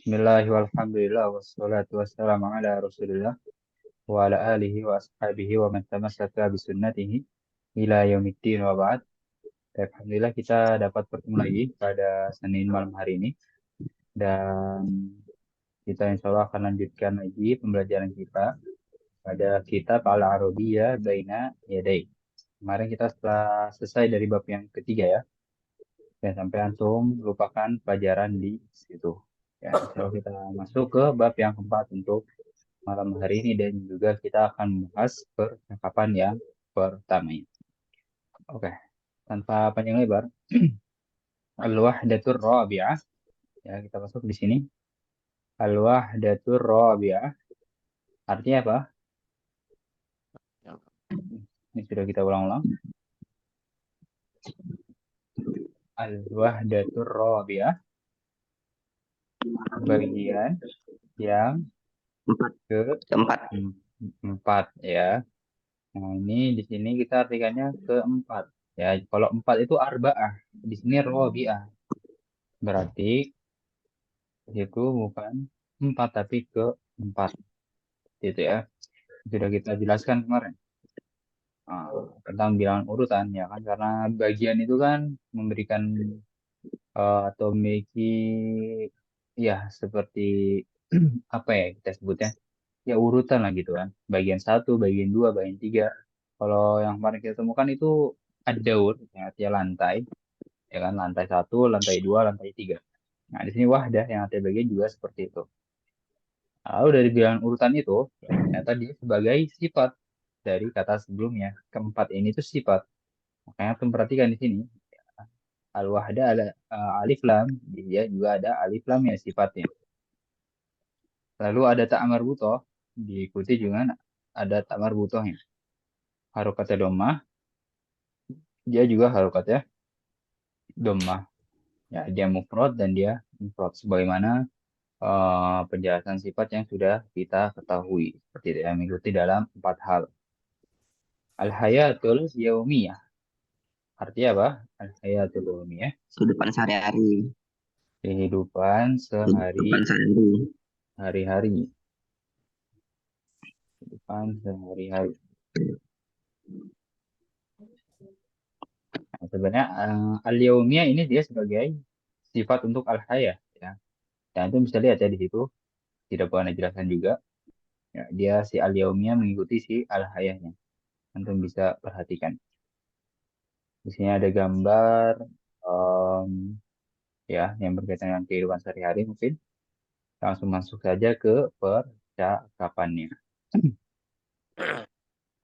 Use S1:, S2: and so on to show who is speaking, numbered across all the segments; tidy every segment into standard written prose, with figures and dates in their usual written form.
S1: Bismillahirrahmanirrahim. Wassalatu wassalamu ala Rasulillah wa ala alihi wa ashabihi wa man tamassaka bi sunnatihi ila yaumiddin wa ba'd. Alhamdulillah kita dapat bertemu lagi pada Senin malam hari ini dan kita insya Allah akan lanjutkan lagi pembelajaran kita pada kitab Al-Arabiyah Baina Yaday. Kemarin kita setelah selesai dari bab yang ketiga ya, dan sampai antum lupakan pelajaran di situ. Ya, insya Allah kita masuk ke bab yang keempat untuk malam hari ini dan juga kita akan membahas percakapan yang pertama ini. Oke, tanpa panjang lebar, Al-Wahdatur Rabi'ah. Ya, kita masuk di sini. Al-Wahdatur Rabi'ah. Artinya apa? Ini sudah kita ulang-ulang. Al-Wahdatur Rabi'ah. Bagian yang
S2: Keempat.
S1: keempat ya. Nah, ini di sini kita artikannya keempat. Ya, kalau empat itu arba'ah. Di sini Rabi'ah. Berarti itu bukan empat tapi keempat. Gitu ya. Sudah kita jelaskan kemarin. Nah, tentang bilangan urutan ya kan karena bagian itu kan memberikan atau memiliki ya seperti apa ya kita sebutnya ya urutan lah gitu kan bagian satu bagian dua bagian tiga kalau yang kemarin kita temukan itu ad-daur yang artinya lantai ya kan lantai satu lantai dua lantai tiga. Nah di sini wahdah yang artinya bagian juga seperti itu. Lalu dari bilangan urutan itu ternyata dia sebagai sifat dari kata sebelumnya keempat ini itu sifat. Makanya tuh perhatikan di sini al-wahda ada alif lam, dia juga ada alif lam ya sifatnya. Lalu ada tak marbutoh, diikuti dengan ada tak marbutohnya. Harokatnya domah, dia juga harokatnya domah. Ya, dia mufrad dan dia mufrad sebagaimana penjelasan sifat yang sudah kita ketahui seperti itu yang mengikuti dalam empat hal. Al-hayatul yaumiyah. Artinya apa? Al-hayatul yaumiyah.
S2: Kehidupan sehari-hari.
S1: Kehidupan
S2: Kehidupan sehari.
S1: hari-hari. Kehidupan sehari-hari. Nah, sebenarnya al-yaumiyah ini dia sebagai sifat untuk al-hayah ya. Dan itu bisa lihat ya di situ tidak perlu ada jelasan juga. Ya, dia si al-yaumiyah mengikuti si al-hayahnya. Antum bisa perhatikan. Di sini ada gambar em, ya yang berkaitan dengan kehidupan sehari-hari mungkin. Langsung masuk saja ke percakapannya.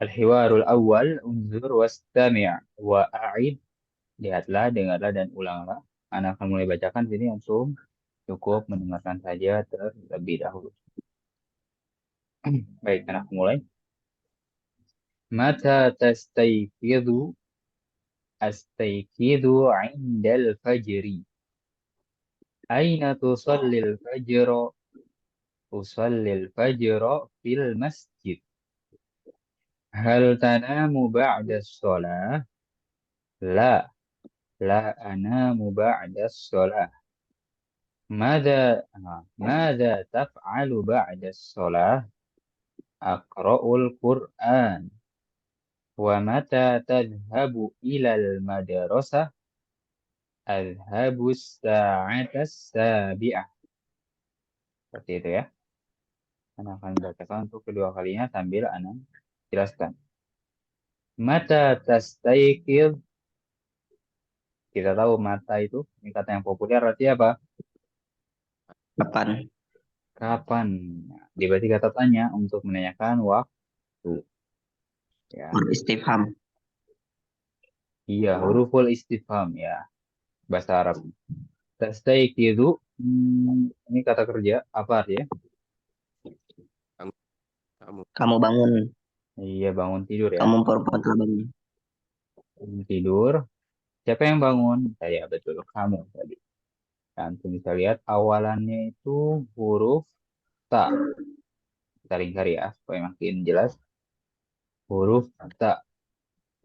S1: Al-hiwarul awal unzur wastami' wa a'id. Lihatlah, dengarlah dan ulanglah. Anak akan mulai bacakan sini antum cukup mendengarkan saja terlebih dahulu. Baik, anak mulai. Mata tastayqidhu astayqidhu 'indal fajri. Aina tusallil fajra? Usallil fajra fil masjid. Hal tanamu ba'da shalah? La, la anamu ba'da shalah. ماذا تفعل بعد الصلاة؟ أقرأ القرآن. ومتى تذهب إلى المدرسة؟ أذهب الساعة السابعة. Seperti itu ya. Anak akan bacakan untuk kedua kalinya sambil Anak jelaskan. Mata tastayqidh. Kita tahu mata itu ini kata yang populer artinya apa?
S2: Kapan?
S1: Kapan? Nah, dia berarti kata tanya untuk menanyakan waktu. Ya,
S2: Huruf istifham.
S1: iya huruful istifham ya bahasa Arab. Tastayqidhu ini kata kerja apa artinya?
S3: Kamu, kamu.
S2: Kamu bangun.
S1: Iya bangun tidur ya.
S2: Kamu perempuan telah bangun.
S1: Bangun tidur. Siapa yang bangun? Saya betul kamu tadi. Dan bisa lihat awalannya itu huruf ta. Kita lingkar ya supaya makin jelas. Huruf ta.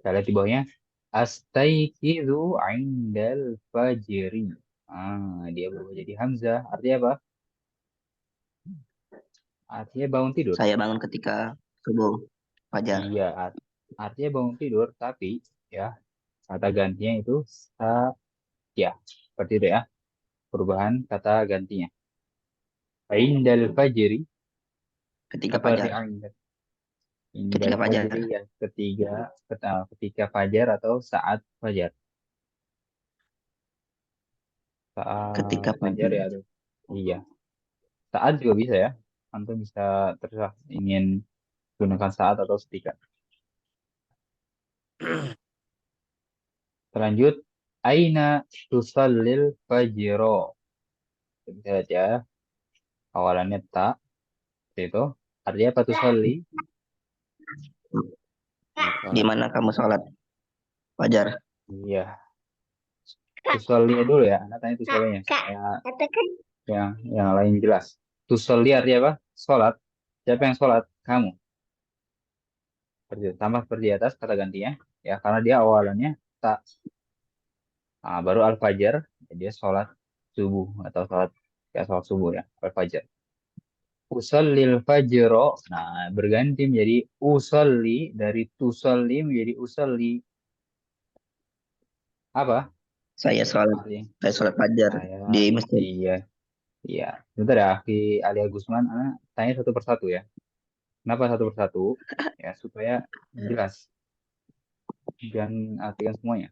S1: Kita lihat di bawahnya. Astayqidhu indal fajri. Dia berubah jadi hamzah. Artinya apa? artinya bangun tidur.
S2: Saya bangun ketika subuh fajar.
S1: Iya, artinya bangun tidur, tapi ya kata gantinya itu ya seperti itu ya. Perubahan kata gantinya. Indal fajri,
S2: Ketika
S1: apa arti
S2: fajar.
S1: indal? Indal
S2: Ketika
S1: fajri
S2: fajar.
S1: ya ketika fajar atau saat fajar. Saat
S2: Ketika
S1: fajar
S2: fajar.
S1: ya, aduh. Iya. Saat juga bisa ya. Antum bisa terserah ingin gunakan saat atau setika. Lanjut. Aina tusallil fajro. Bisa aja. Awalannya tak. Seperti itu. Artinya apa tusalli?
S2: Di
S3: Sholat.
S2: mana kamu sholat fajar?
S1: Iya. Tusallinya dulu ya. Anak tanya tusallinya. Saya yang lain jelas. Tusalli artinya apa? Sholat. Siapa yang sholat? Kamu. Seperti itu. Tambah seperti di atas kata gantinya. Ya, karena dia awalannya tak. Nah, baru al-fajar. Dia sholat subuh atau sholat ya sholat subuh ya. Al-fajar. Usallil fajro. Nah, berganti menjadi usalli dari tusalli menjadi usalli. Apa?
S2: Saya sholat.
S1: Artinya
S2: Saya sholat fajar
S1: saya
S2: di masjid.
S1: iya iya. Bentar ya, Aki Alia Gusman, anak tanya satu persatu ya. Kenapa satu persatu? Ya supaya jelas. Jangan artikan semuanya.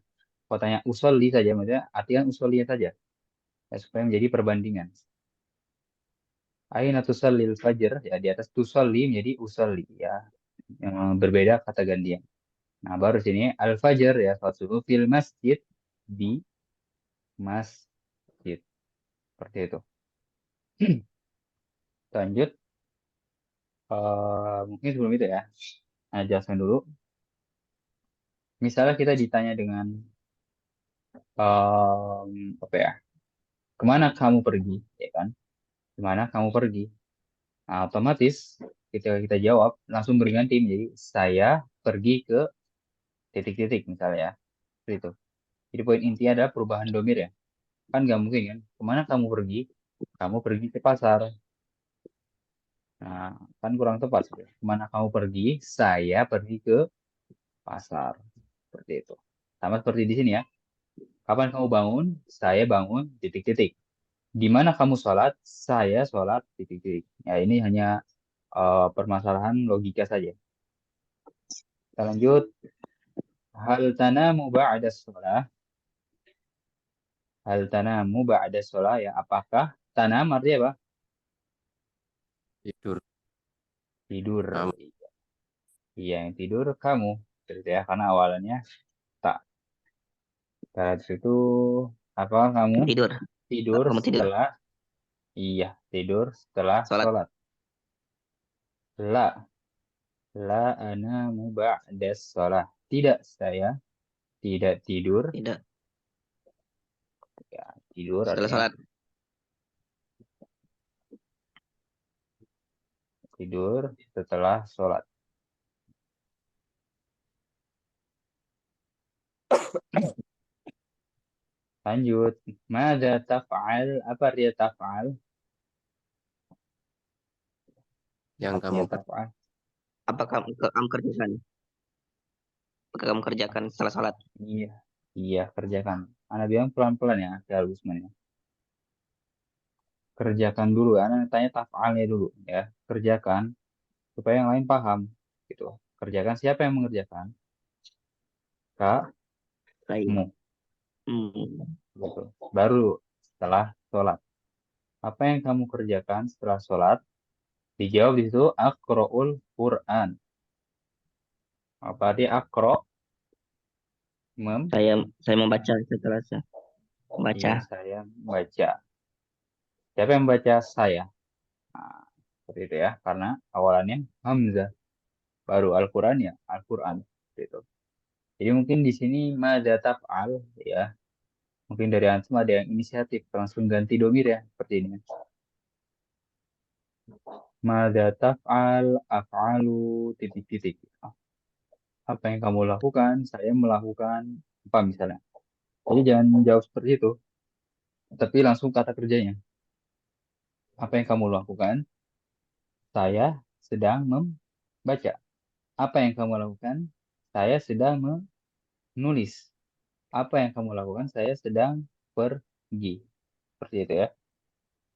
S1: Kalau tanya usolli saja, maksudnya artikan usollinya saja. Ya, supaya menjadi perbandingan. Aina tusallil fajr, ya di atas tusalli menjadi usolli ya. Yang berbeda kata gantian. Nah, baru sini al-fajr ya, salat subuh fil masjid di masjid. Seperti itu. Lanjut. Mungkin sebelum itu ya, nah, jelaskan dulu. Misalnya kita ditanya dengan apa ya? Kemana kamu pergi? Ya kan? Kemana kamu pergi? Nah, otomatis ketika kita jawab langsung berganti menjadi saya pergi ke titik-titik misalnya ya. Seperti itu. Jadi poin intinya adalah perubahan domir ya. Kan nggak mungkin kan? Kemana kamu pergi? Kamu pergi ke pasar. Nah, kan kurang tepat. Sebenarnya. Kemana kamu pergi? Saya pergi ke pasar. Seperti itu. Sama seperti di sini ya. Kapan kamu bangun? Saya bangun titik-titik. Di mana kamu sholat? Saya sholat titik-titik. Ya ini hanya permasalahan logika saja. Kita lanjut. Hal tanamu ba'da sholat? Hal tanamu ba'da sholat ya. Apakah tanam artinya apa?
S3: Tidur.
S1: Tidur.
S3: Kamu.
S1: Iya, yang tidur kamu. Gitu ya, karena awalannya tak. Terus itu apa kamu
S2: Tidur.
S1: tidur
S2: Kamu tidur.
S1: setelah iya tidur setelah
S2: Sholat.
S1: sholat. La la anamu ba'da sholat. Tidak saya tidak tidur
S2: Tidak.
S1: ya tidur
S2: Setelah
S1: artinya
S2: sholat.
S1: tidur setelah sholat. Lanjut. Mada taf'al? Apa dia taf'al?
S3: Yang kamu
S1: Artinya taf'al.
S2: Apa kamu kerjakan? Apa kamu kerjakan setelah sholat?
S1: Iya. Iya, kerjakan. Anak bilang pelan-pelan ya, Al Gusman ya. Kerjakan dulu. Anak tanya taf'alnya dulu ya. Kerjakan supaya yang lain paham. Gitu. Kerjakan siapa yang mengerjakan? Kamu.
S2: Saya. Hmm.
S1: Gitu. Baru setelah sholat. Apa yang kamu kerjakan setelah sholat? Dijawab di situ Aqra'ul Quran. Apa dia Aqra? Mem?
S2: Saya membaca setelah saya
S1: Iya,
S2: membaca.
S1: saya baca. Siapa yang baca? Saya. Nah, seperti itu ya. Karena awalannya Hamzah. Baru Al-Quran ya. Al-Quran. Seperti itu. Jadi mungkin di sini mada taf'al ya. Mungkin dari antum ada yang inisiatif. Langsung ganti domir ya. Seperti ini. Mada taf'al, af'alu, titik-titik. Apa yang kamu lakukan? Saya melakukan apa misalnya. Jadi jangan jawab seperti itu. Tapi langsung kata kerjanya. Apa yang kamu lakukan? Saya sedang membaca. Apa yang kamu lakukan? Saya sedang menulis. Apa yang kamu lakukan? Saya sedang pergi. Seperti itu ya.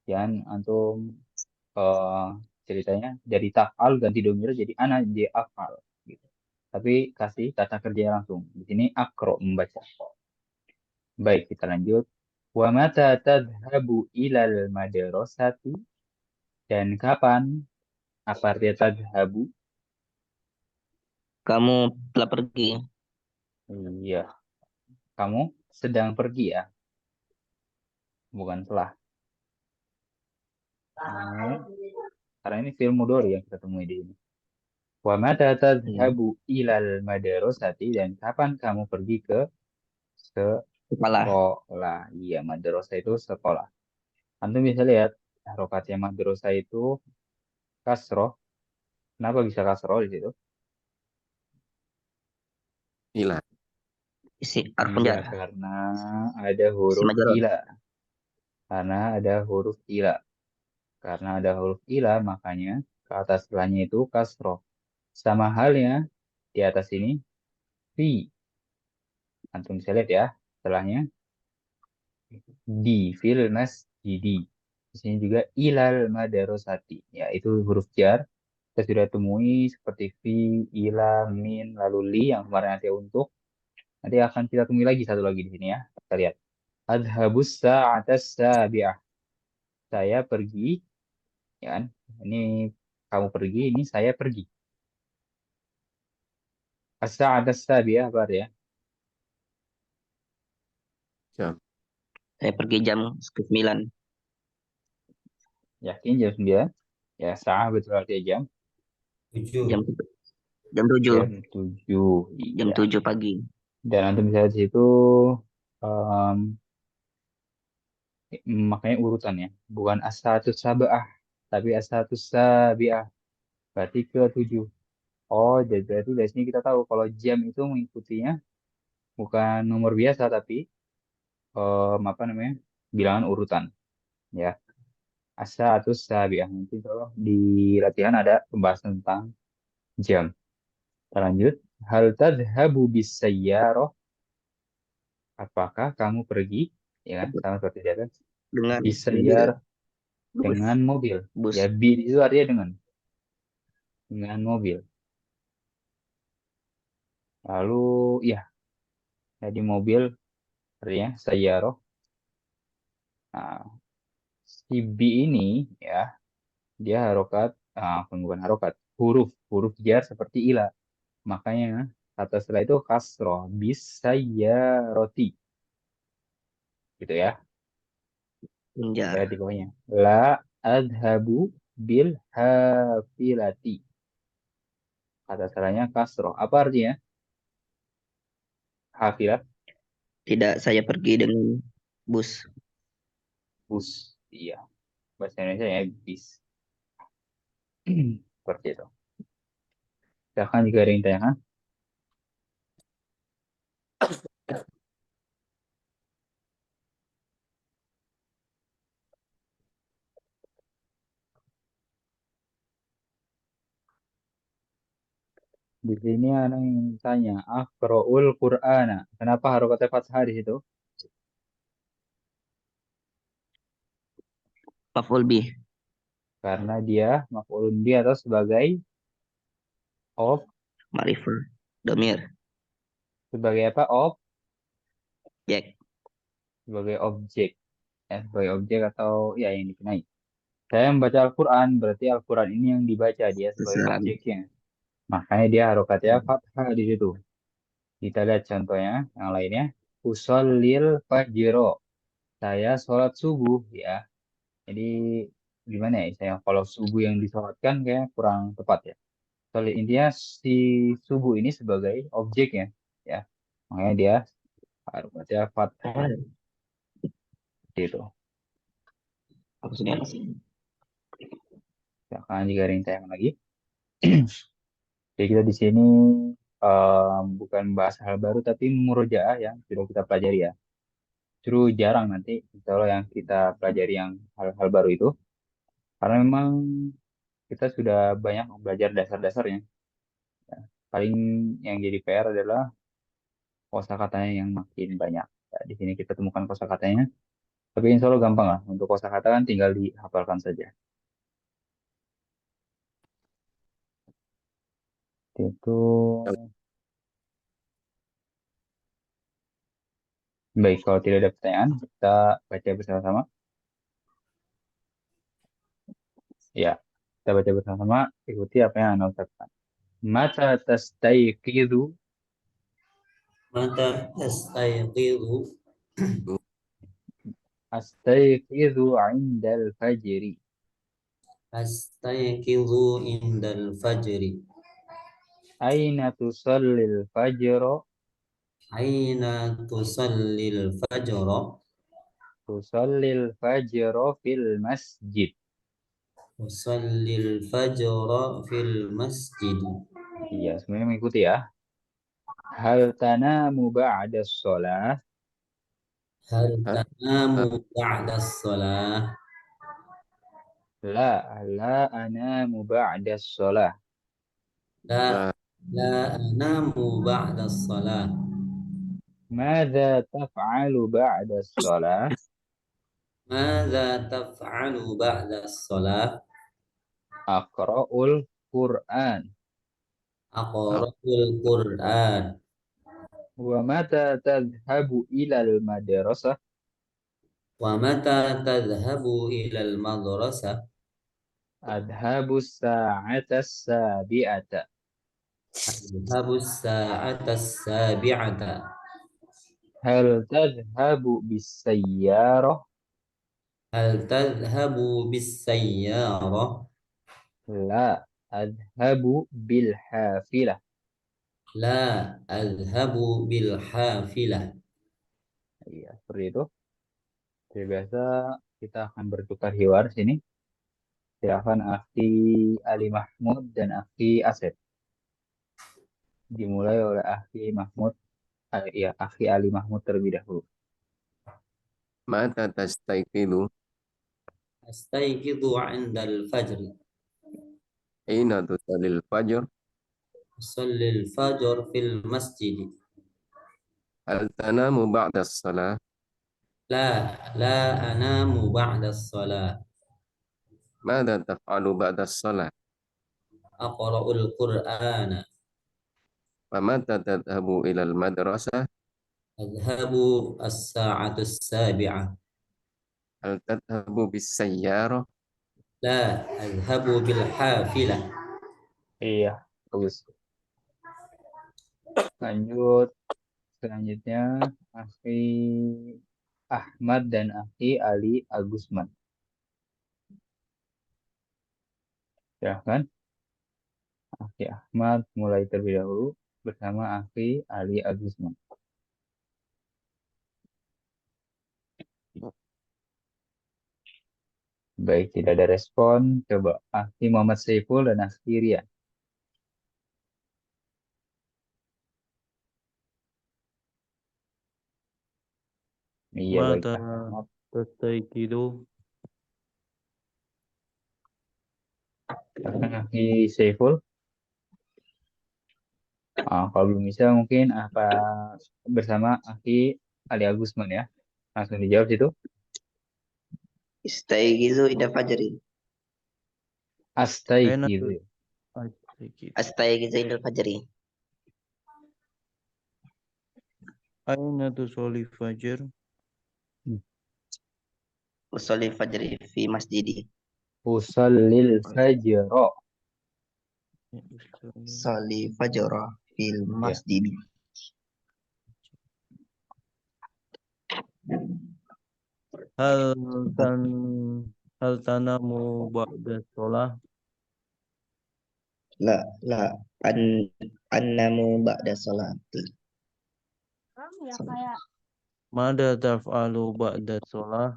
S1: Jangan antum eh, ceritanya dari tafal ganti domir jadi ana jadi afal gitu. Tapi kasih kata kerja langsung. Di sini akro membaca. Baik, kita lanjut. Wa mata tadhhabu ilal madrasati dan kapan apa artinya tadhhabu?
S2: Kamu telah pergi.
S1: Iya, kamu sedang pergi ya, bukan telah. Kamu, karena ini film mudhari yang kita temui di sini. Wa mata
S2: Ya.
S1: tadhhabu ilal madrasati dan kapan kamu pergi ke
S2: Kepala.
S1: sekolah? Iya, madrasah itu sekolah. Antum bisa lihat harokatnya madrasah itu kasroh. Kenapa bisa kasroh di situ?
S3: Ila.
S2: Isi araf
S1: Iya,
S2: penjara.
S1: karena ada
S2: Isi
S1: huruf
S2: majarot.
S1: ila. Karena ada huruf ila. Karena ada huruf ila, makanya ke atas setelahnya itu kasroh. Sama halnya di atas ini, fi. Antum bisa lihat ya, setelahnya di, fil masjidi. Di sini juga ilal madarosati. Ya, itu huruf jar. Kita sudah temui seperti fi, ila, min, lalu li yang kemarin nanti untuk. Nanti akan kita temui lagi satu lagi di sini ya. Kita lihat. Adhabus sa'atas sabi'ah. Saya pergi, ya kan? Ini kamu pergi, ini saya pergi. As-sa'atas sabi'ah apa ya?
S3: Jam.
S2: Saya pergi jam 9.
S1: Yakin jam 9? Ya, sa'ah betul artinya jam.
S2: Jam jam 7.
S1: Jam 7.
S2: Jam
S1: Iya.
S2: 7 pagi.
S1: Dan nanti bisa di situ em, makanya urutannya bukan as-satu sab'ah tapi as-satu sabi'ah berarti ke 7. Oh, jadi berarti dari sini kita tahu kalau jam itu mengikutinya bukan nomor biasa tapi apa namanya? Bilangan urutan ya. As-satu sabi'ah nanti kalau di latihan ada pembahasan tentang jam. Kita lanjut. Hal tadhhabu bis sayyarah? Apakah kamu pergi ya kan sama seperti di atas
S2: Dengan
S1: bisa
S2: mobil. Bus.
S1: dengan mobil.
S2: Bus.
S1: Ya, bi itu artinya dengan mobil. Lalu ya, jadi mobil artinya sayyarah. Nah, si bi ini ya, dia harokat, bukan harokat, huruf jar seperti ila. Makanya kata setelah itu kasroh bis sayyaroti gitu ya. Ya
S2: Menjar.
S1: di bawahnya. La adhabu bil hafilati. Kata setelahnya kasroh. Apa artinya? Hafilah,
S2: Tidak, saya pergi dengan bus.
S1: bus. Iya, bahasa Indonesia ya bis. Seperti itu. Silahkan jika ada yang tanyakan. Di sini ada yang tanya, Aqra'ul Qur'ana. Kenapa harokatnya fathah di situ?
S2: Maf'ul bih.
S1: Karena dia maf'ulun bi atau of
S2: Ma'rifah. Domir.
S1: sebagai apa?
S2: Jack.
S1: Sebagai objek. Ya, sebagai objek atau ya yang dikenai. Saya membaca Al-Quran, berarti Al-Quran ini yang dibaca dia sebagai
S2: Sasaran.
S1: objeknya. Makanya dia harokatnya fathah di situ. Kita lihat contohnya yang lainnya. Usallil fajro. Saya sholat subuh ya. Jadi gimana ya? Saya kalau subuh yang disolatkan kayak kurang tepat ya. Soalnya intinya si subuh ini sebagai objeknya ya. Makanya dia harus baca fathah itu.
S2: Aku sudah di sini.
S1: Silakan jika ada yang tanya lagi. Jadi kita di sini bukan bahas hal baru tapi murojaah yang sudah kita pelajari ya. Justru jarang nanti kalau yang kita pelajari yang hal-hal baru itu karena memang kita sudah banyak belajar dasar-dasarnya. Ya, paling yang jadi PR adalah kosakatanya yang makin banyak. Ya, di sini kita temukan kosakatanya, tapi insya Allah gampang lah. Untuk kosakata kan tinggal dihafalkan saja. Itu baik, kalau tidak ada pertanyaan, kita baca bersama-sama. Ya, kita baca bersama-sama, ikuti apa yang Anda ucapkan. Mata tastayqidu,
S4: متى تستيقظ
S1: astayqidu indal fajri.
S4: أستيقظ عند الفجر
S1: Aina tusallil fajro,
S4: حين تصلي الفجر
S1: tusallil fajro fil masjid.
S4: أصلي الفجر في المسجد
S1: Iya, semuanya mengikuti ya. Hal tanamu ba'da sholah?
S4: هل
S3: hal
S4: تنام بعد الصلاة
S1: La, la anamu ba'da sholah.
S4: لا
S3: la
S4: لا أنام بعد الصلاة
S1: Mada taf'alu ba'da sholah?
S4: ماذا تفعل بعد الصلاة
S1: Aqra'ul Qur'an.
S4: أقرأ القرآن
S1: Wa mata tadhhabu ilal madrasah?
S4: ومتى تذهب إلى المدرسة
S1: Adhabu sa'ata sabi'ata.
S4: أذهب الساعة السابعة
S1: Hal tadhhabu bisayyarah?
S4: هل تذهب بالسيارة
S1: La, adhabu bil hafilah.
S4: لا أذهب بالحافلة
S1: Iya, seperti itu. Jadi biasa kita akan bertukar hiwar sini. Silakan Akhi Ali Mahmud dan Akhi Asep. Dimulai oleh Akhi Mahmud, ya Akhi Ali Mahmud terlebih dahulu.
S3: mata tastayqidu
S4: أستيقظ عند الفجر
S3: aina tusallil fajr
S4: أصلي الفجر في المسجد
S3: hal tanamu ba'da shalah
S4: لا أنام بعد الصلاة
S3: madza taf'alu ba'da shalah
S4: أقرأ القرآن
S3: wa mata tadhhabu ilal madrasah
S4: أذهب الساعة السابعة
S3: hal tadhhabu bis sayyarah
S4: لا أذهب بالحافلة
S1: Iya, bagus. Lanjut. Selanjutnya Akhi Ahmad dan Akhi Ali Agusman. Silahkan Akhi Ahmad mulai terlebih dahulu bersama Akhi Ali Agusman. Baik, tidak ada respon. Coba Akhi Muhammad Saiful dan Akhi Rian. Iya, baik.
S5: متى
S1: Ahmad.
S5: تستيقظ
S1: Silahkan Akhi Saiful. Kalau belum bisa mungkin apa bersama Akhi Ali Agusman ya. Langsung dijawab situ.
S2: Istaigizu ida fajri.
S5: أين
S1: Astaikidu.
S5: تستيقظ
S2: Astaigizu ida fajri.
S5: أين تصلي الفجر
S2: Usolli fajri fi masjidi.
S1: Usallil fajro.
S2: Usolli fajra fil
S1: Ya.
S2: masjidi.
S5: هل تن هل تنام بعد الصلاة
S2: La an annamu ba'da salati.
S5: ماذا تفعل بعد الصلاة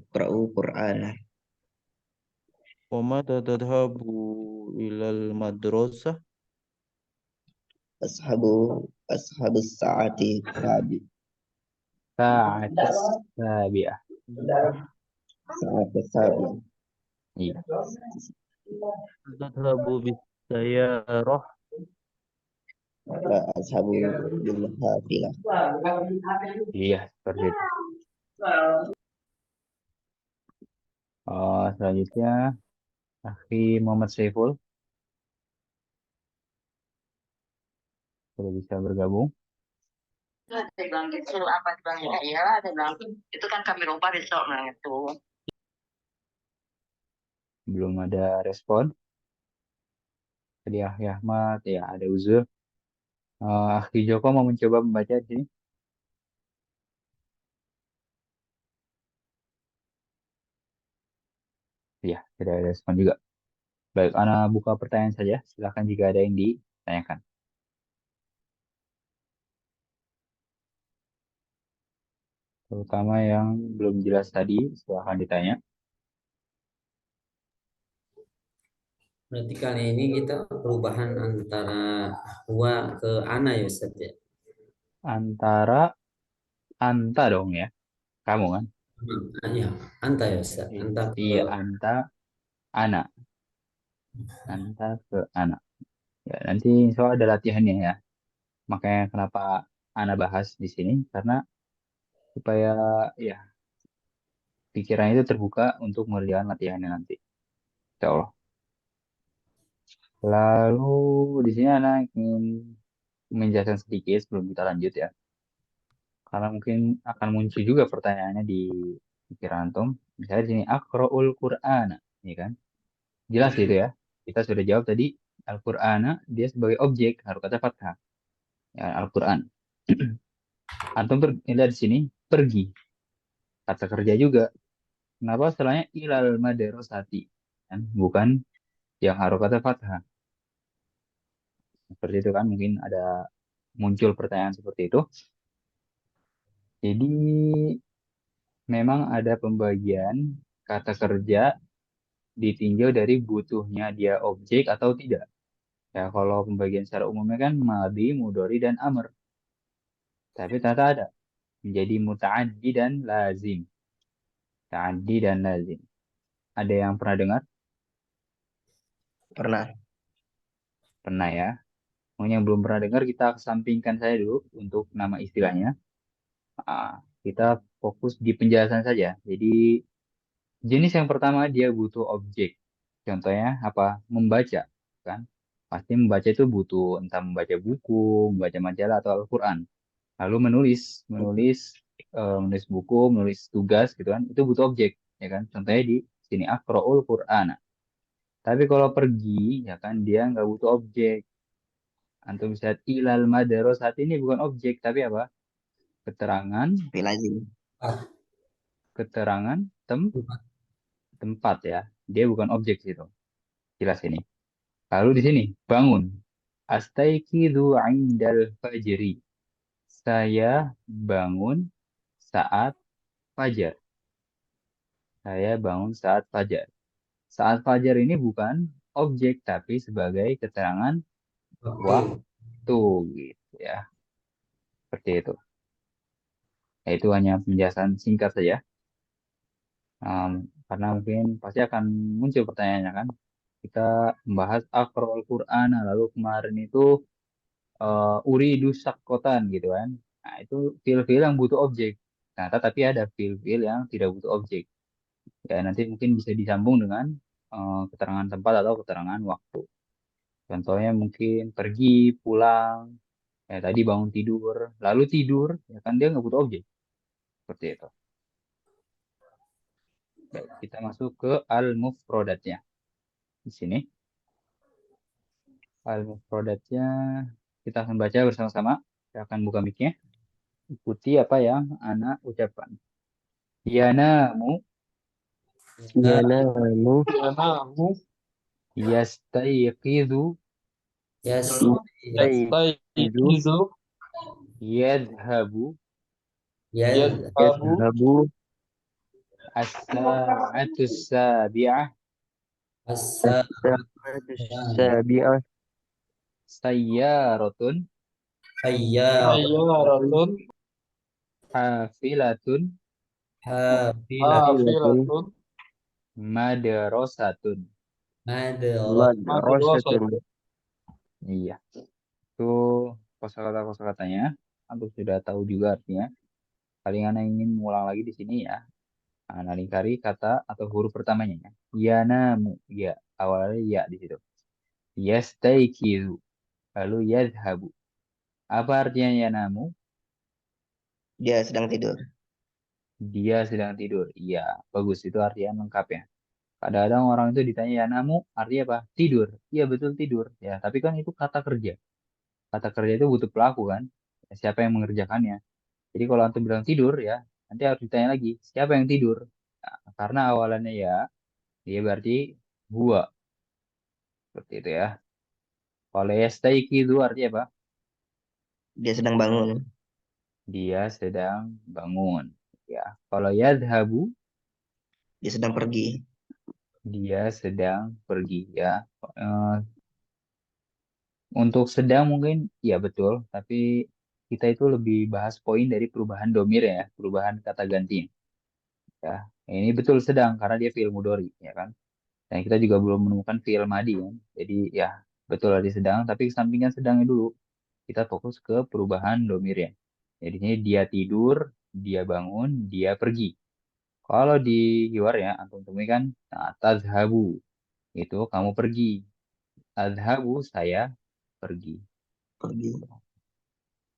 S2: Iqra'u Qur'ana.
S5: ومتى تذهب إلى المدرسة
S2: Ashabus sa'ati sabi.
S1: Sa'atas sabi'ah.
S2: Sa'at sabi.
S1: Iya.
S5: Tadhabu bisayyarah.
S2: La ashabu bil hafilah.
S1: Iya, seperti itu. Selanjutnya, Akhi Muhammad Saiful, sudah bisa bergabung.
S6: Saya bilang gitu, apa dibilang ya, saya bilang itu kan kami lupa besok bilang itu.
S1: Belum ada respon. Tadi Akhi Ahmad, ya ada uzur. Akhi Joko mau mencoba membaca di sini. Ya, tidak ada respon juga. Baik, Ana buka pertanyaan saja. Silakan jika ada yang ditanyakan. Terutama yang belum jelas tadi, silakan ditanya.
S4: Berarti kali ini kita perubahan antara wa ke ana ya Ustaz ya.
S1: Antara anta dong ya. Kamu kan?
S4: Ya, anta ya Ustaz. Anta ke
S1: Iya, anta, ana. Anta ke ana. Ya, nanti soal ada latihannya ya. Makanya kenapa ana bahas di sini. Karena supaya ya pikirannya itu terbuka untuk mengerjakan latihannya nanti. Insya Allah. Lalu di sini ana ingin menjelaskan sedikit sebelum kita lanjut ya. Karena mungkin akan muncul juga pertanyaannya di pikiran antum. Misalnya di sini Aqra'ul Qur'ana, ya kan? Jelas itu ya. Kita sudah jawab tadi Al-Qur'ana dia sebagai objek harus kata fathah. Ya, Al-Qur'an. Antum lihat di sini pergi. Kata kerja juga. Kenapa setelahnya ilal madrasati? Kan? Bukan yang harus kata fathah. Seperti itu kan mungkin ada muncul pertanyaan seperti itu. Jadi memang ada pembagian kata kerja ditinjau dari butuhnya dia objek atau tidak. Ya, kalau pembagian secara umumnya kan madhi, mudhari, dan amr. Tapi ternyata ada menjadi muta'addi dan lazim. Ta'addi dan lazim. Ada yang pernah dengar?
S2: Pernah.
S1: Pernah ya. Mungkin yang belum pernah dengar kita kesampingkan saya dulu untuk nama istilahnya. Kita fokus di penjelasan saja. Jadi jenis yang pertama dia butuh objek. Contohnya apa? Membaca, kan? Pasti membaca itu butuh entah membaca buku, membaca majalah atau Al-Qur'an. Lalu menulis buku, menulis tugas gitu kan. Itu butuh objek, ya kan? Contohnya di sini Aqra'ul Qur'ana. Tapi kalau pergi, ya kan dia nggak butuh objek. Antum bisa lihat ilal saat ini bukan objek, tapi apa? Keterangan,
S2: Lazim.
S1: keterangan tempat ya. Dia bukan objek situ. Jelas ini. Lalu di sini bangun. Astaiqidu 'indal fajri. Saya bangun saat fajar. Saya bangun saat fajar. Saat fajar ini bukan objek tapi sebagai keterangan
S4: waktu.
S1: waktu gitu ya. Seperti itu. Ya, itu hanya penjelasan singkat saja. Karena mungkin pasti akan muncul pertanyaannya kan. Kita membahas Aqra'ul Qur'an, lalu kemarin itu uridu sakotan gitu kan. Nah, itu fil-fil yang butuh objek. Nah, tapi ada fil-fil yang tidak butuh objek. Ya, nanti mungkin bisa disambung dengan keterangan tempat atau keterangan waktu. Contohnya mungkin pergi, pulang, ya tadi bangun tidur, lalu tidur, ya kan dia nggak butuh objek. Seperti itu. Baik, kita masuk ke al-mufrodatnya. Di sini, al-mufrodatnya kita akan baca bersama-sama. Saya akan buka mic-nya. Ikuti apa yang Ana ucapkan. Yanamu,
S5: Yanamu
S1: yastayqidu,
S4: Yes.
S5: yastayqidu
S1: yadhabu,
S4: Yes.
S5: yadhabu
S1: as-sa'atu sabi'ah,
S4: Asa.
S5: as-sa'atu sabi'ah
S1: sayyaratun,
S4: Hayya.
S1: hafilatun,
S4: Hafila.
S5: hafilatun
S1: Madrasatun.
S5: Madrasatun.
S1: Iya. Itu kosakata-kosakatanya. Aku sudah tahu juga artinya. Kalian ingin mengulang lagi di sini ya. Nah, lingkari kata atau huruf pertamanya ya. Yanamu. Ya, awalnya ya di situ. Yastaikizu. Lalu yadhabu. Apa artinya yanamu?
S2: Dia sedang tidur.
S1: Dia sedang tidur. Iya, bagus. Itu artinya lengkap ya. Kadang-kadang orang itu ditanya yanamu, artinya apa? Tidur. Iya, betul tidur. Ya, tapi kan itu kata kerja. Kata kerja itu butuh pelaku kan. Ya, siapa yang mengerjakannya? Jadi kalau antum bilang tidur ya, nanti harus ditanya lagi, siapa yang tidur? Nah, karena awalannya ya, dia berarti gua. Seperti itu ya. Kalau yastaikizu artinya apa?
S2: Dia sedang bangun.
S1: Dia sedang bangun. Ya. Kalau yadhabu,
S2: Dia sedang pergi.
S1: dia sedang pergi ya. Eh, untuk sedang mungkin ya betul, tapi kita itu lebih bahas poin dari perubahan domir ya, perubahan kata ganti. Ya, ini betul sedang karena dia fi'il mudhari ya kan. Dan kita juga belum menemukan fi'il madi kan. Jadi ya betul ada sedang, tapi kesampingkan sedangnya dulu. Kita fokus ke perubahan domirnya. Jadi ini dia tidur, dia bangun, dia pergi. Kalau di luar ya, antum temui kan, nah, tazhabu, itu kamu pergi. Tazhabu, saya pergi.
S2: Pergi.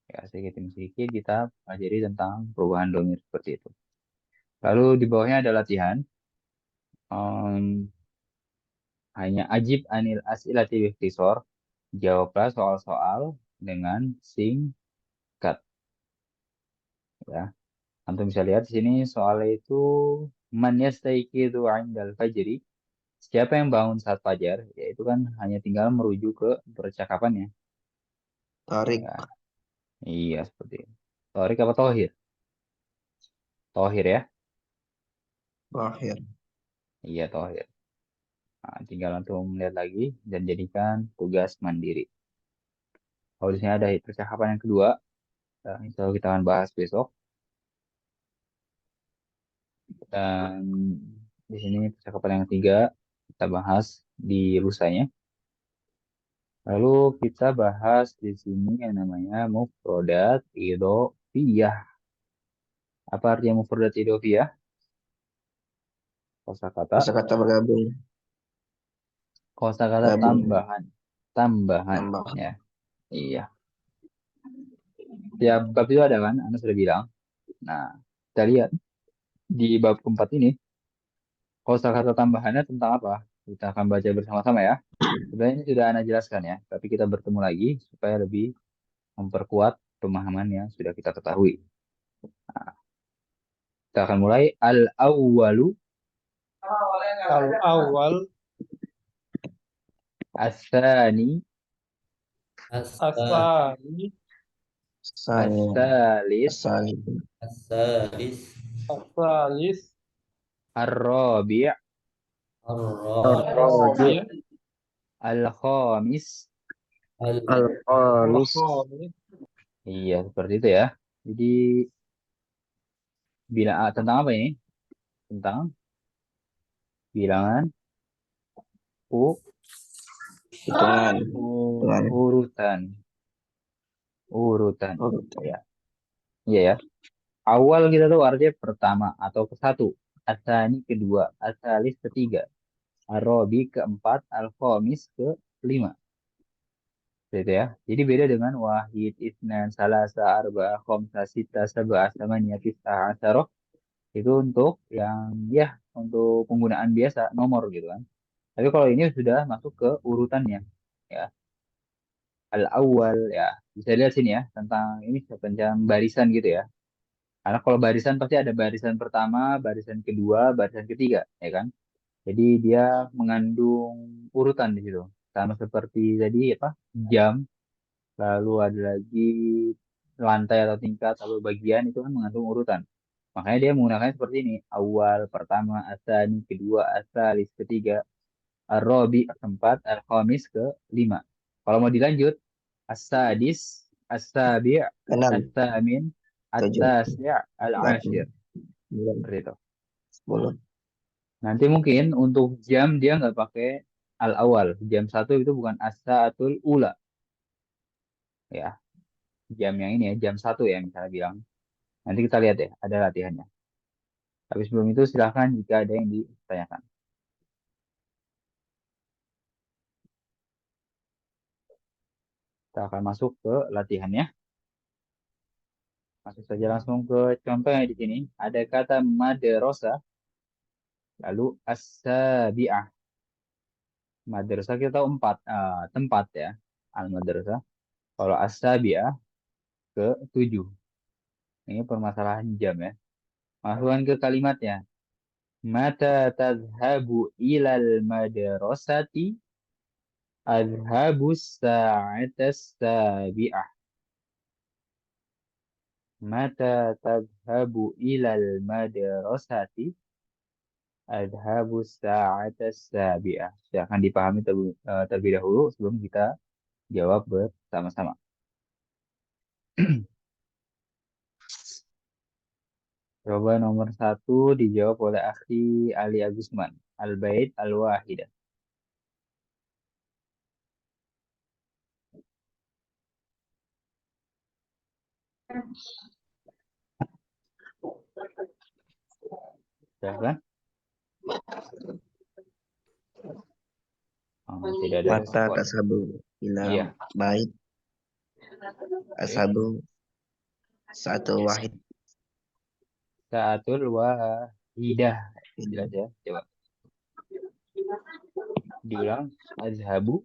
S1: Ya, sedikit demi sedikit kita pelajari tentang perubahan domir seperti itu. Lalu di bawahnya ada latihan. Em, hanya ajib anil as'ilati bihtisor. Jawablah soal-soal dengan singkat. Ya. Antum bisa lihat di sini soalnya itu man yastayqidu 'indal fajri. Siapa yang bangun saat fajar? Ya itu kan hanya tinggal merujuk ke percakapannya.
S2: Tarik.
S1: Ya, iya seperti itu. Thorik apa Tohir? Tohir ya?
S2: Terakhir.
S1: Iya Tohir. Nah, tinggal antum melihat lagi dan jadikan tugas mandiri. Kalau di sini ada percakapan yang kedua, itu kita akan bahas besok. Dan di sini percakapan yang ketiga kita bahas di lusanya. Lalu kita bahas di sini yang namanya mufrodat idhofiyah. Apa artinya mufrodat idhofiyah? Kosakata,
S2: Kata-kata bergabung.
S1: kosakata
S2: Gabung.
S1: tambahan, tambahan.
S2: Tambah.
S1: Ya, iya. Tiap bab itu ada kan? Anda sudah bilang. Nah, kita lihat di bab keempat ini kosakata tambahannya tentang apa? Kita akan baca bersama-sama ya. Sebenarnya ini sudah Anda jelaskan ya, tapi kita bertemu lagi supaya lebih memperkuat pemahaman yang sudah kita ketahui. Kita akan mulai al-awwalu
S7: Al-awwal,
S1: as-tsani
S4: Asa,
S7: asani,
S2: Sani.
S1: as-tsalis
S2: Sani.
S4: asalis,
S7: asalis,
S1: ar-rabi'
S5: Ar-rabi'
S7: ar-rabi',
S1: al-khamis.
S5: al-khamis.
S7: al-khamis,
S1: Iya, seperti itu ya. Jadi tentang apa ini? Tentang bilangan
S2: Hitungan. Hitungan.
S1: urutan. Urutan.
S2: Urutan.
S1: Ya. Iya ya. Awal kita tuh artinya pertama atau ke satu. Asani kedua. Asalis ketiga. Arabi keempat. Al-Khamis kelima. Gitu ya. Jadi beda dengan wahid, isnan, salasa, arba, khamsa, sita, sab'a, samaniyah, tis'a, asyarah. Itu untuk yang ya untuk penggunaan biasa nomor gitu kan. Tapi kalau ini sudah masuk ke urutannya. Ya. Al-awwal ya. Bisa lihat sini ya tentang ini tentang barisan gitu ya. Karena kalau barisan pasti ada barisan pertama, barisan kedua, barisan ketiga, ya kan? Jadi dia mengandung urutan di situ. Sama seperti tadi apa? Jam, lalu ada lagi lantai atau tingkat atau bagian itu kan mengandung urutan. Makanya dia menggunakan seperti ini. Awal, pertama, asani, kedua, asalis, ketiga, ar-rabi, keempat, al-khamis, kelima. Kalau mau dilanjut, as-sadis, as-sabi',
S2: Keenam.
S1: as-samin,
S2: Tujuh.
S1: at-tasi',
S2: Delapan.
S1: al-ashir.
S2: Sembilan.
S1: Seperti itu.
S2: 10.
S1: Nanti mungkin untuk jam dia nggak pakai al-awal. Jam satu itu bukan as-saatul ula. Ya, jam yang ini ya, jam satu ya misalnya bilang. Nanti kita lihat ya, ada latihannya. Tapi sebelum itu silahkan jika ada yang ditanyakan. Kita akan masuk ke latihannya. Masuk saja langsung ke contohnya di sini. Ada kata madrasah, lalu as-sabi'ah. Madrasah kita tahu empat tempat ya, al-madrasah. Kalau as-sabi'ah ke 7. Ini permasalahan jam ya. Masukkan ke kalimatnya. Mata tadhabu ilal madrasati adhabu sa'atas sabi'ah. Mata tadhabu ilal madrasati adhabu sa'atas sabi'ah. Silahkan dipahami terlebih dahulu sebelum kita jawab bersama-sama. Coba nomor 1 dijawab oleh Akhi Ali Agusman. Al-Bait Al-Wahidah. Silahkan. Tidak ada
S2: Mata
S1: respon.
S2: tasabu ila
S1: Iya.
S2: bait asabu satu wahid.
S1: Sa'atul wahidah. Jelas ya. Coba diulang. Azhabu.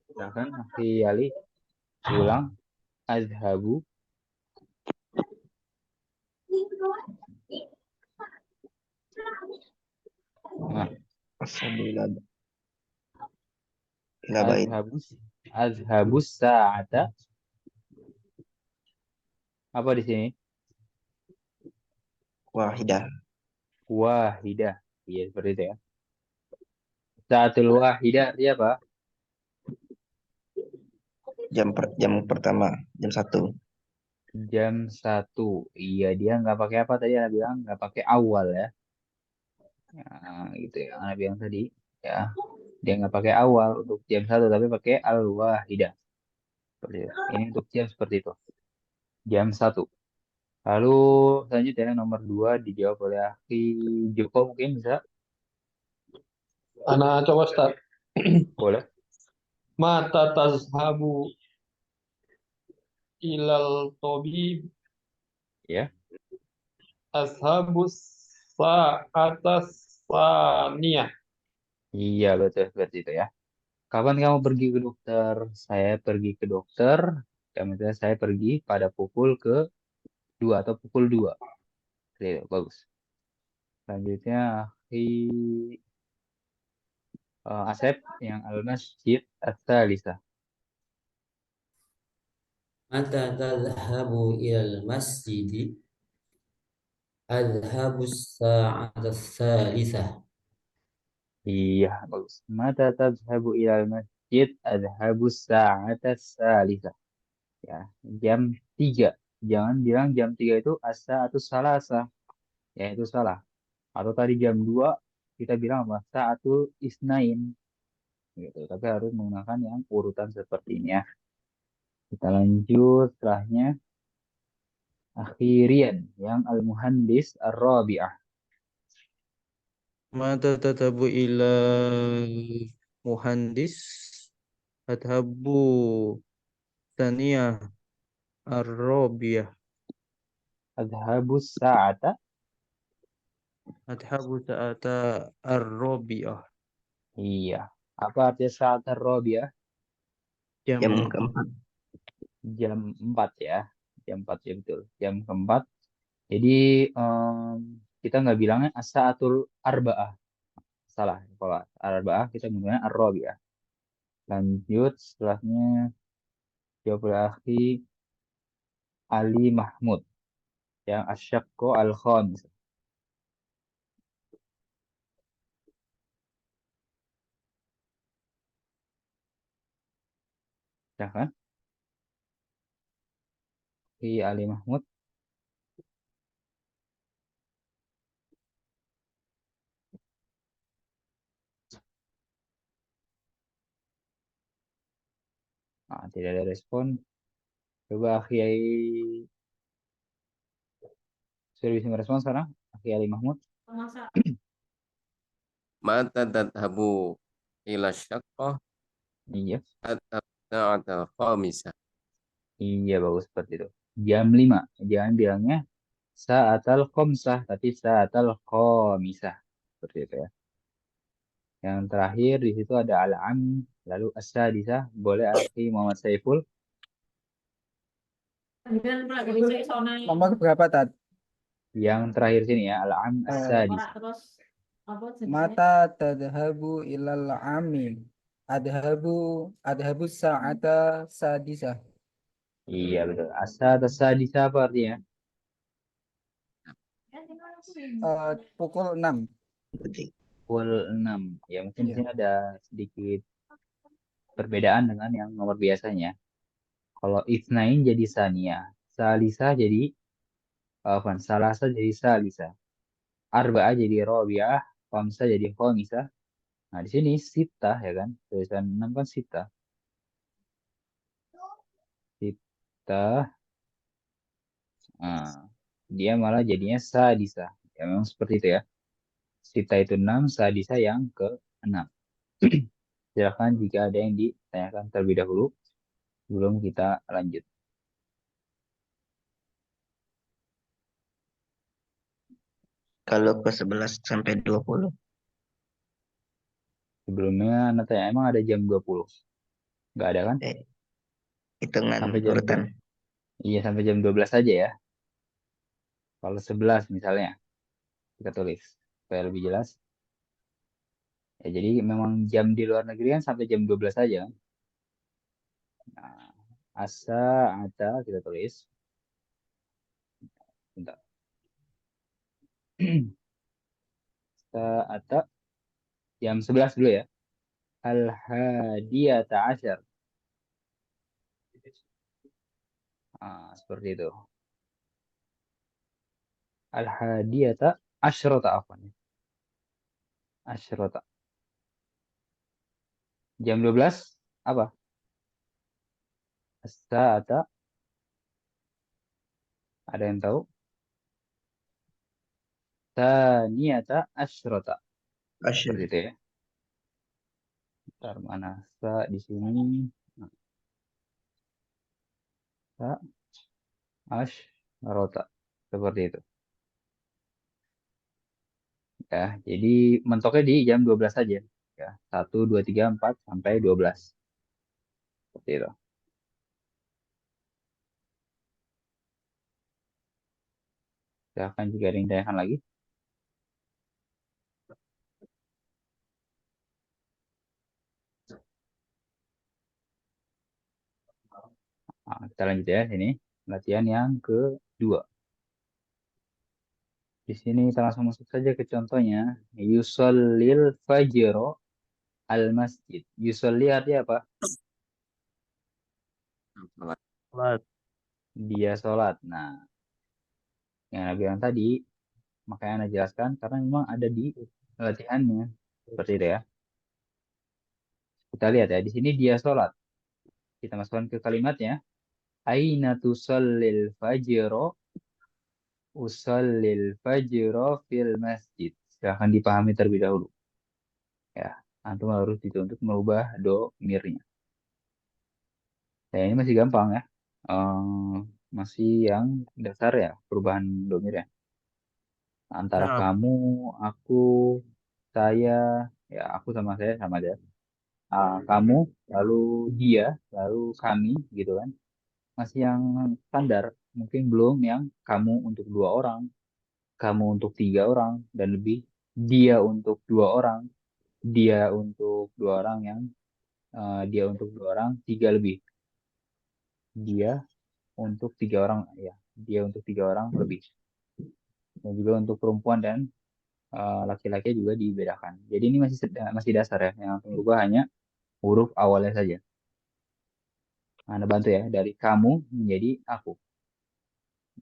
S1: Silahkan Akhi Ali. Diulang. Azhabu. Nah,
S2: Asabu ila bait
S1: azhabus sa'ata. Apa di sini?
S2: wahidah.
S1: Wahidah. Iya, seperti itu ya. Sa'atul wahidah dia apa?
S2: Jam pertama, jam 1.
S1: Jam 1. Iya, dia nggak pakai apa tadi? Anda bilang nggak pakai awal ya. Nah, gitu ya. Anda bilang tadi. Ya, dia nggak pakai awal untuk jam 1, tapi pakai al-wahidah. Seperti itu. Ini untuk jam seperti itu. Jam 1. Lalu selanjutnya nomor 2 dijawab oleh Akhi Joko mungkin bisa?
S7: Anak coba start.
S1: Boleh.
S7: Mata tazhabu ilal tabib
S1: Ya.
S7: ashabus sa'atas saniyah.
S1: Iya, betul seperti itu ya. Kapan kamu pergi ke dokter? Saya pergi ke dokter. Kemudian saya pergi pada pukul ke-2 atau pukul 2. Seperti itu, bagus. Selanjutnya, Akhi Asep yang al-masjid at-thalithah.
S4: Mata tadhhabu ilal masjidi adhabu sa'ata tsalitsah.
S1: Iya, bagus. Mata tadhabu ilal masjid adhabu sa'ata tsalithah. Ya, jam 3. Jangan bilang jam 3 itu asa atau salasa. Ya, itu salah. Atau tadi jam 2 kita bilang apa? Sa'atul isnain. Gitu. Tapi harus menggunakan yang urutan seperti ini ya. Kita lanjut setelahnya. Akhirian yang al-muhandis ar-rabi'ah.
S5: Mata tatabu ila muhandis adhabu taniyah ar-rabiyah
S1: Adhabus sa'ata.
S5: adhabu sa'ata ar-rabiyah
S1: Iya. Apa artinya saat ar-rabi'ah?
S5: jam
S2: Jam keempat.
S1: Jam 4 ya. Jam 4 ya betul. Jam keempat. Jadi kita nggak bilangnya as-sa'atul arba'ah. Salah. Kalau arba'ah kita menggunakan ar-rabi'ah. Lanjut setelahnya jawab oleh akhi Ali Mahmud yang asyakko al-khamis. Ya kan? Akhi Ali Mahmud. Nah, tidak ada respon. Coba Akhi sudah bisa merespon sekarang? Akhi Ali Mahmud.
S3: Mata tadhabu ila syaqqah
S1: Iya,
S3: adhab sa'atal khamisah.
S1: iya bagus seperti itu. Jam 5. Jangan bilangnya sa'atal khomsah, tapi sa'atal khomisah. Seperti itu ya. Yang terakhir di situ ada al-am, lalu as-sadisah. Boleh Akhi Muhammad Saiful.
S8: Nomor berapa Tad?
S1: Yang terakhir sini ya, al-am
S8: Eh,
S1: as-sadisah.
S8: Mata tadhabu ilal amin. Adhabu sa'ata sadisah.
S1: Iya betul. As-sadisah apa artinya?
S8: Pukul 6.
S1: Pukul 6. Ya mungkin di
S8: Iya.
S1: sini ada sedikit perbedaan dengan yang nomor biasanya. Kalau isnain jadi sania, salisa jadi salasa jadi salisa, arba'ah jadi robiah, khamsa jadi khamisah. Nah, di sini sita ya kan? Tulisan 6 kan sita. Sita. Nah, dia malah jadinya sadisa. Ya memang seperti itu ya. Sita itu 6, sadisa yang ke-6. Silakan jika ada yang ditanyakan terlebih dahulu sebelum kita lanjut.
S2: Kalau ke 11 sampai 20.
S1: Sebelumnya Anda tanya, emang ada jam 20? Nggak ada kan?
S2: Hitungan
S1: Sampai jam
S2: urutan.
S1: Iya, sampai jam 12 saja ya. Kalau 11 misalnya, kita tulis supaya lebih jelas. Ya, jadi memang jam di luar negeri kan sampai jam 12 saja kan. Nah, asa, ada, kita tulis. Bentar. Asa, jam 11 dulu ya. Al-hadiyata asyar. Seperti itu. Al-hadiyata asyrota apa nih? Asyrota. Jam 12 apa? As-sa'ata. Ada yang tahu? Taniyata asyrota. Seperti
S2: Asyir.
S1: itu ya. Bentar, mana sa di sini? Nah, sa asyrota. Seperti itu. Ya, jadi mentoknya di jam 12 saja. Ya, 1, 2, 3, 4 sampai 12. Seperti itu. Silahkan jika ada yang ditanyakan lagi. Nah, kita lanjut ya sini. Latihan yang kedua. Di sini kita langsung masuk saja ke contohnya. Yusallil fajro al masjid. Yusolli artinya apa?
S3: Salat.
S5: Salat.
S1: Dia sholat. Nah, yang Nabi bilang tadi, makanya Anda jelaskan karena memang ada di latihannya. Seperti itu ya. Kita lihat ya, di sini dia sholat. Kita masukkan ke kalimatnya. Aina tusallil fajro usallil fajro fil masjid. Silahkan dipahami terlebih dahulu. Ya, antum harus dituntut merubah domirnya. Ya, ini masih gampang ya. Masih yang dasar ya, perubahan domir ya. Antara
S5: Nah,
S1: kamu, aku, saya, ya aku sama saya sama aja. Kamu, lalu dia, lalu kami, gitu kan. Masih yang standar. Mungkin belum yang kamu untuk 2 orang, kamu untuk 3 orang, dan lebih. Dia untuk 2 orang, dia untuk 2 orang dia untuk 2 orang, 3 lebih. Dia untuk 3 orang, ya. Dia untuk 3 orang lebih. Dan juga untuk perempuan dan laki-laki juga dibedakan. Jadi ini masih dasar ya. Yang berubah hanya huruf awalnya saja. Anda bantu ya dari kamu menjadi aku.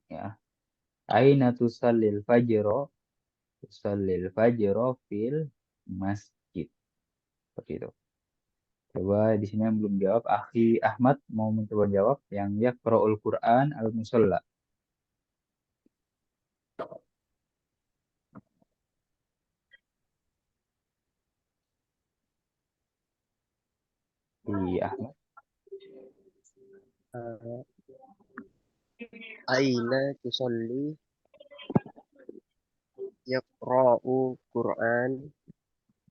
S1: Ya. Aina tusallil fajro, tusallil fajro fil masjid. Seperti itu. Coba di sini yang belum jawab, Akhi Ahmad mau mencoba jawab yang yaqra'ul Quran al-musalla. Iya, Ahmad.
S9: Aina tusalli yaqra'u Qur'an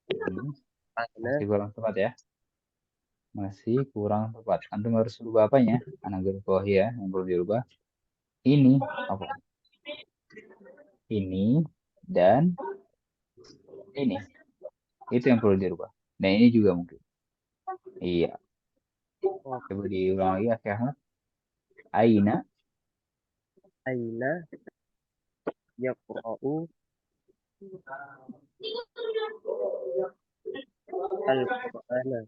S9: aina
S1: Masih kurang tepat ya. Masih kurang tepat. Antum harus rubah apanya? Anak garis bawah ya, yang perlu dirubah. Ini apa? Ini dan ini. Itu yang perlu dirubah. Nah, ini juga mungkin. Iya. Coba diulang lagi, Akhi Ahmad. Aina.
S9: aina yaqra'u al-Qur'ana.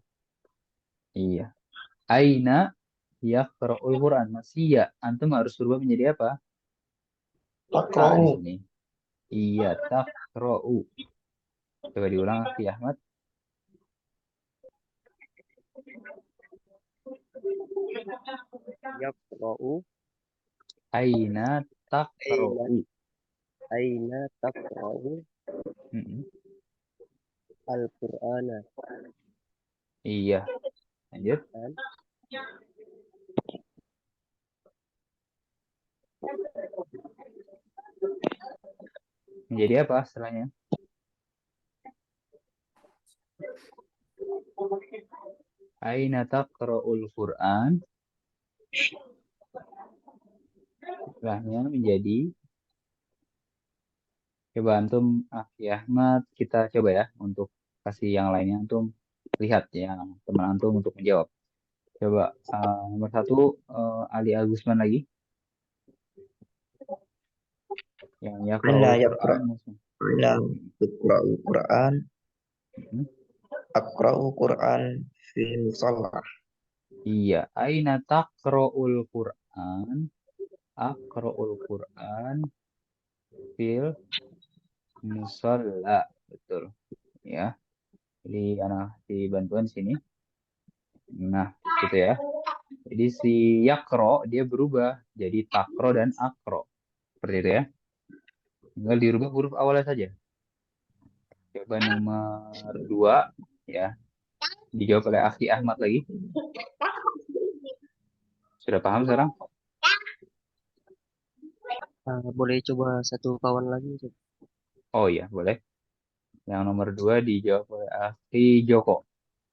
S1: Iya. Aina yaqra'ul Quran. Masih ya. Antum harus berubah menjadi apa? Ta di
S7: Takra'u.
S1: sini. Iya, taqra'u. Coba diulang, Akhi Ahmad.
S9: Yaqra'u
S1: Aina
S9: aina
S1: taqra'u.
S9: aina taqra'u
S1: Mm-mm.
S9: al-Qur'ana.
S1: Iya. Lanjut.
S9: Dan
S1: Menjadi apa setelahnya? Aina taqra'ul Quran. Setelahnya menjadi, coba antum Akhi Ahmad, kita coba ya untuk kasih yang lainnya antum lihat ya teman antum untuk menjawab. Coba nomor 1 Ali Agusman lagi yang
S10: Ala
S1: yaqra'ul
S10: yaqra
S1: Quran.
S10: ala yaqra'u Qur'an
S1: Mm-mm.
S10: aqra'u Qur'an fi musalla.
S1: Iya, aina taqra'ul Quran. Aqra'ul Quran fil musalla. Betul. Ya. Jadi anak di bantuan sini. Nah, gitu ya. Jadi si yakro dia berubah jadi takro dan akro. Seperti itu ya. Tinggal dirubah huruf awalnya saja. Coba nomor 2 ya. Dijawab oleh Akhi Ahmad lagi. Sudah paham sekarang?
S9: boleh coba satu kawan lagi.
S1: Oh iya, boleh. Yang nomor 2 dijawab oleh Akhi Joko.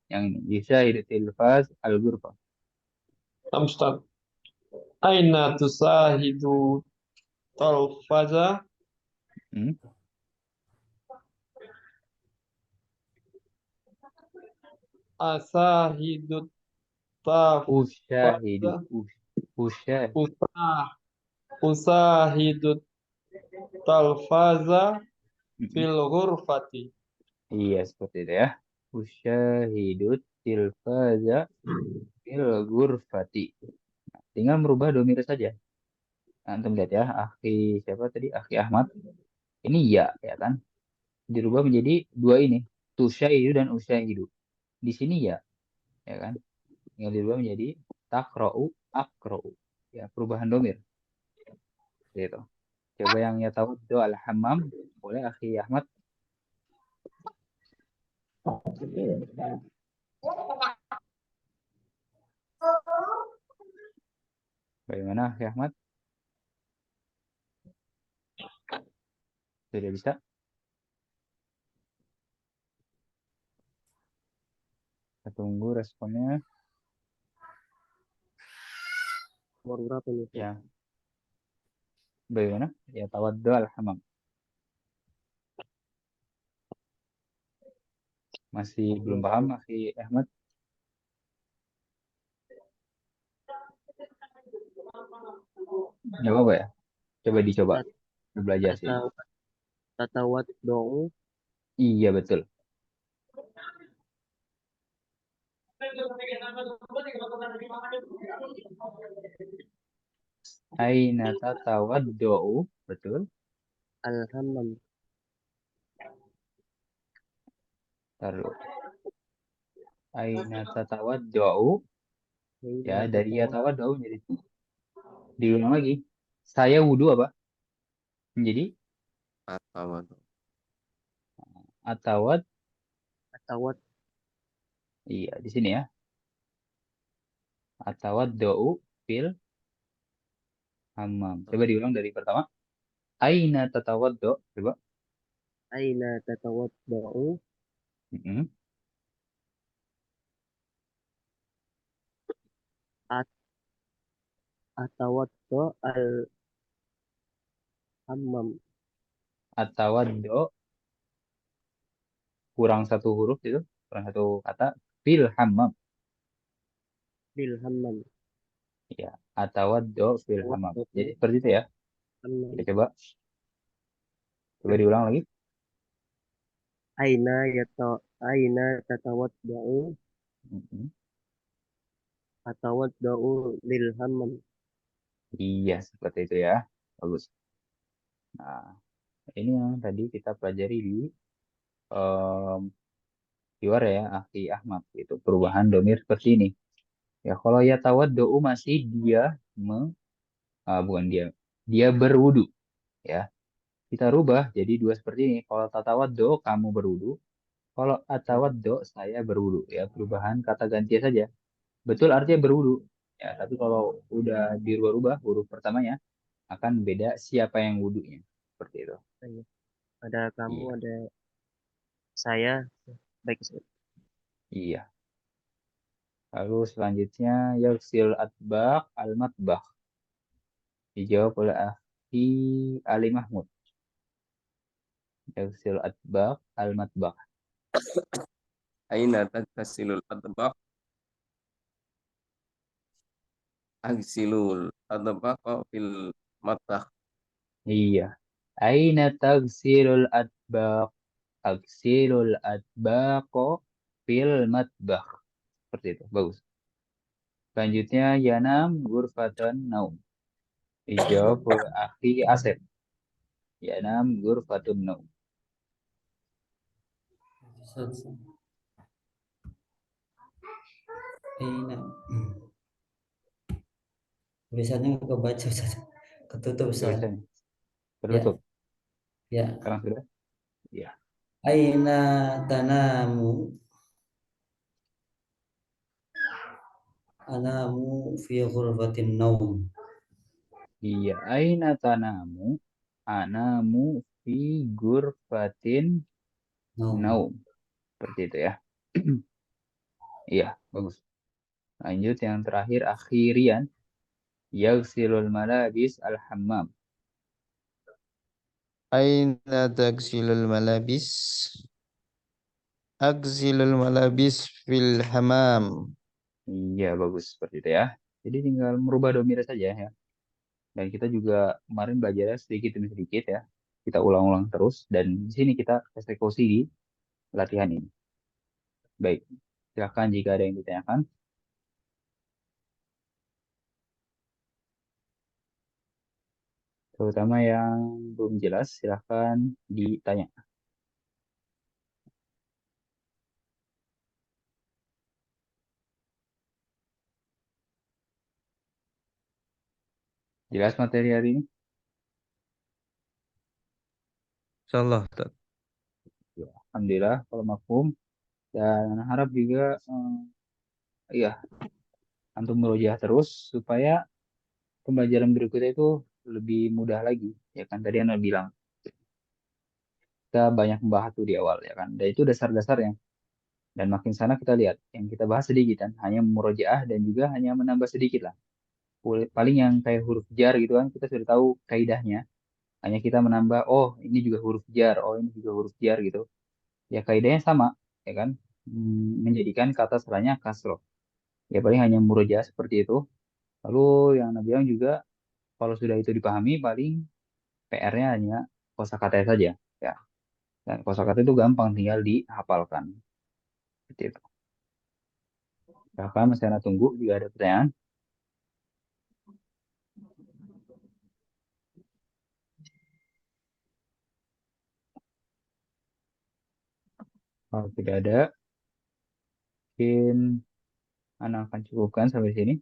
S1: Yang ini bisa tilfaz al-ghurfah.
S7: Ustaz. Aina tusahidu talfaza.
S1: Hmm?
S7: Asahidu talfaza.
S1: Usyahidu. Usyah.
S7: Usahidu talfaza fil ghurfati.
S1: Iya, seperti itu ya. Usyahidut tilfaza fil ghurfati. Nah, tinggal merubah domir saja. Nah, antum lihat ya, Akhi siapa tadi? Akhi Ahmad. Ini ya kan? Dirubah menjadi dua ini, tusyahidu dan usyahidu. Di sini ya kan? Tinggal dirubah menjadi takra'u, akra'u. Ya, perubahan domir. Gitu. Coba yang ya tahu itu al-hammam. Boleh Akhi Ahmad? Bagaimana Akhi Ahmad? Sudah bisa? Kita tunggu responnya.
S9: Nomor berapa nih?
S1: Ya. Bagaimana? Ya tawaddu al-hammam. Masih belum paham Akhi Ahmad? Nggak apa-apa ya? Coba dicoba. Belajar sih.
S9: Tatawat do'u
S1: Iya betul. Aina tatawaddu'u. Betul.
S9: al-hammam.
S1: Taruh. Aina tatawaddau. Ya,
S9: Aina
S1: dari
S9: tatawaddau.
S1: yatawaddau jadi diulang lagi. Saya wudhu apa? Menjadi
S3: Atawadu.
S1: atawad.
S9: Atawad.
S1: Iya, di sini ya. Atawaddau fil hammam. Coba diulang dari pertama. Aina tatawaddau. Coba.
S9: Aina tatawaddau.
S1: Mm-mm.
S9: At Atawaddau al hammam.
S1: Atawaddau kurang satu huruf itu, kurang satu kata. Fil hammam.
S9: Bil hammam.
S1: Ya, atawaddau fil hammam. Jadi
S9: Atawaddau
S1: seperti itu ya.
S9: hammam.
S1: Kita coba. Coba diulang lagi.
S9: Aina tatawaddau.
S1: Mm-mm.
S9: Atawaddau lil hammam.
S1: Iya, seperti itu ya. Bagus. Nah, ini yang tadi kita pelajari di em, luar ya, Akhi Ahmad. Itu perubahan domir seperti ini. Ya, kalau ya tawaddu masih dia bukan dia. Dia berwudu. Ya, kita rubah jadi dua seperti ini. Kalau tatawaddu kamu berwudu. Kalau atawaddu saya berwudu. Ya, perubahan kata ganti saja. Betul artinya berwudu. Ya, tapi kalau udah dirubah-rubah huruf pertamanya akan beda siapa yang wudunya. Seperti itu.
S9: Iya. Ada kamu,
S1: Iya.
S9: ada saya. Baik, Ustaz.
S1: Iya. Lalu selanjutnya yaksil atbaq al-matbah. Dijawab oleh Akhi Ali Mahmud. Yaksil atbaq al-matbah.
S3: Aina tattasilul adbaq. Agsilul adbaqa fil matbakh.
S1: Iya. Aina tagsilul atbaq. Agsilul atbaqo fil matbah. Seperti itu. Bagus. Selanjutnya yanam gurfatan naum. Dijawab oleh Akhi Asep. Yanam gurfatun naum.
S4: Aina. Tulisannya nggak kebaca, Ustaz. Ketutup, Ustaz.
S1: Tulisannya.
S4: Ya,
S1: Tertutup.
S4: ya.
S1: Sekarang sudah? Iya.
S4: Aina tanamu. Anamu fi ghurfatin naum.
S1: Iya. Aina tanamu. Anamu fi gurfatin
S4: Naum.
S1: naum. Seperti itu ya. Iya, bagus. Lanjut yang terakhir akhirian. Yaghsilul malabis al-hammam.
S5: Aina tagsilul malabis? Agzilul malabis fil hamam.
S1: Iya, bagus seperti itu ya. Jadi tinggal merubah domir saja ya. Dan kita juga kemarin belajar sedikit demi sedikit ya. Kita ulang-ulang terus dan di sini kita eksekusi di latihan ini. Baik, silakan jika ada yang ditanyakan. Terutama yang belum jelas, silakan ditanya. Jelas materi hari ini?
S5: Insyaallah, Ustaz.
S1: Ya, alhamdulillah kalau mafhum dan harap juga iya antum merujah terus supaya pembelajaran berikutnya itu lebih mudah lagi ya kan tadi Anda bilang kita banyak membahas tuh di awal ya kan dan itu dasar-dasarnya dan makin sana kita lihat yang kita bahas sedikit kan hanya murojaah dan juga hanya menambah sedikit lah. Paling yang kayak huruf jar gitu kan kita sudah tahu kaidahnya hanya kita menambah oh ini juga huruf jar oh ini juga huruf jar gitu ya kaidahnya sama ya kan. Menjadikan kata setelahnya kasroh ya paling hanya murojaah seperti itu. Lalu yang Nabi bilang juga kalau sudah itu dipahami paling PR-nya hanya kosakata saja ya. Dan kosakata itu gampang tinggal dihafalkan. Seperti itu. Bahkan masih Anda tunggu jika ada pertanyaan. Kalau tidak ada, Mungkin Ana akan cukupkan sampai sini.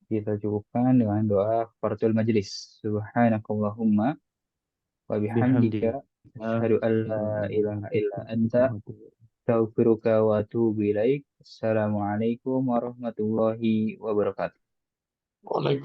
S1: Kita cukupkan dengan doa kafaratul majlis. Subhanakallahumma wa bihamdika asyhadu an la ilaha illa anta astaghfiruka wa atubu ilaik. Assalamualaikum warahmatullahi wabarakatuh.
S7: Waalaikumsalam.